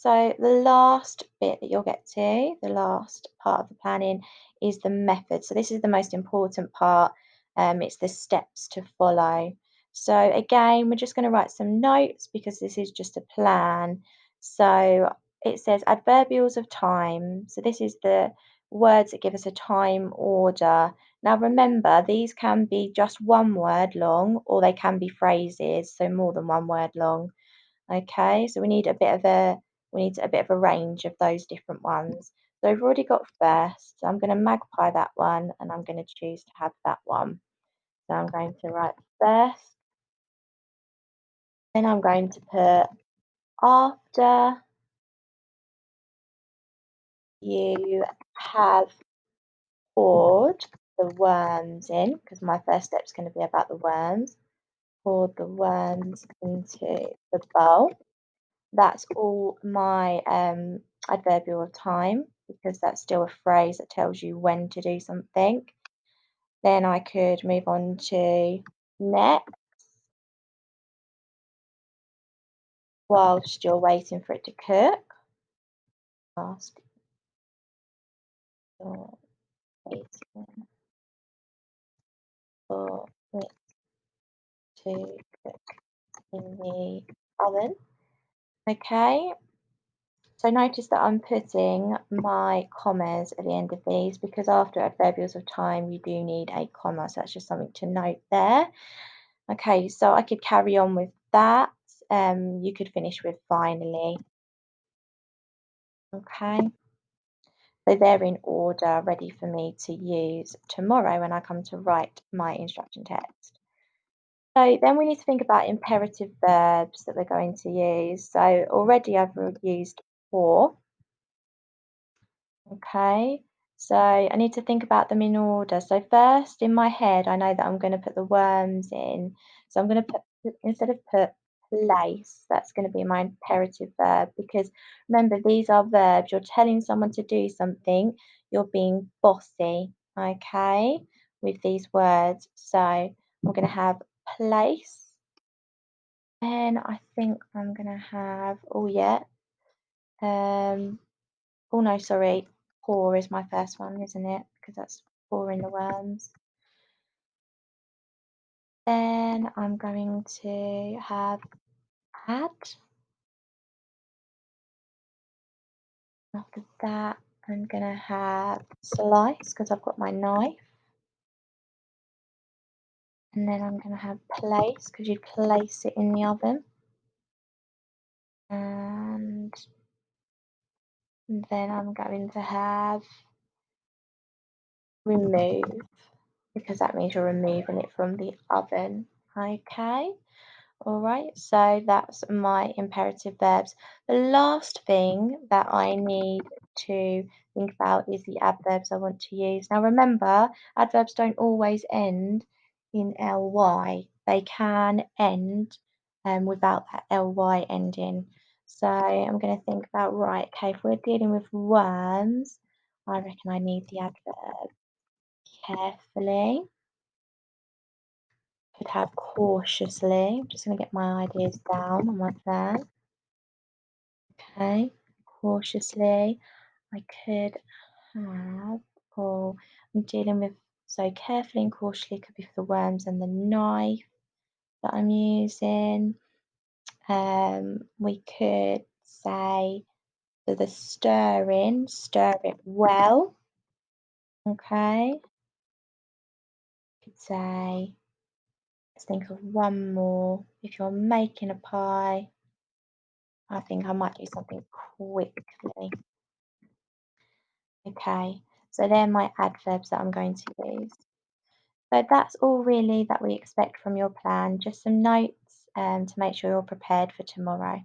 So the last bit that you'll get to, the last part of the planning, is the method. So this is the most important part. It's the steps to follow. So again, we're just going to write some notes because this is just a plan. So it says adverbials of time. So this is the words that give us a time order. Now remember, these can be just one word long or they can be phrases, so more than one word long. Okay, so we need a bit of a range of those different ones. So I've already got first. So I'm going to magpie that one and I'm going to choose to have that one. So I'm going to write first, then I'm going to put after you have poured the worms in, because my first step is going to be about the worms. Poured the worms into the bowl. That's all my adverbial of time because that's still a phrase that tells you when to do something. Then I could move on to next whilst you're waiting for it to cook. Whilst you're waiting for it to cook in the oven. Okay, so notice that I'm putting my commas at the end of these because after adverbials of time, you do need a comma. So that's just something to note there. Okay, so I could carry on with that. You could finish with finally. Okay, so they're in order, ready for me to use tomorrow when I come to write my instruction text. So then we need to think about imperative verbs that we're going to use. So already I've used for. Okay, so I need to think about them in order. So first, in my head, I know that I'm going to put the worms in. So I'm going to put, instead of put place, that's going to be my imperative verb because remember, these are verbs. You're telling someone to do something. You're being bossy, okay, with these words. So I'm going to have place. And I think I'm going to have, oh yeah, oh no, sorry. Pour is my first one, isn't it? Because that's pouring the worms. Then I'm going to have add. After that, I'm going to have slice because I've got my knife. And then I'm going to have place because you place it in the oven. And then I'm going to have remove because that means you're removing it from the oven. Okay. All right, so that's my imperative verbs. The last thing that I need to think about is the adverbs I want to use. Now remember, adverbs don't always end in ly. They can end without that ly ending. So I'm going to think about, right, okay, if we're dealing with worms, I reckon I need the adverb carefully. Could have cautiously. I'm just going to get my ideas down on my plan. Okay, cautiously. I could have, or I'm dealing with, so carefully and cautiously could be for the worms and the knife that I'm using. We could say for the stirring, stir it well. Okay, could say, let's think of one more. If you're making a pie, I think I might do something quickly. Okay, so they're my adverbs that I'm going to use. So that's all really that we expect from your plan. Just some notes to make sure you're prepared for tomorrow.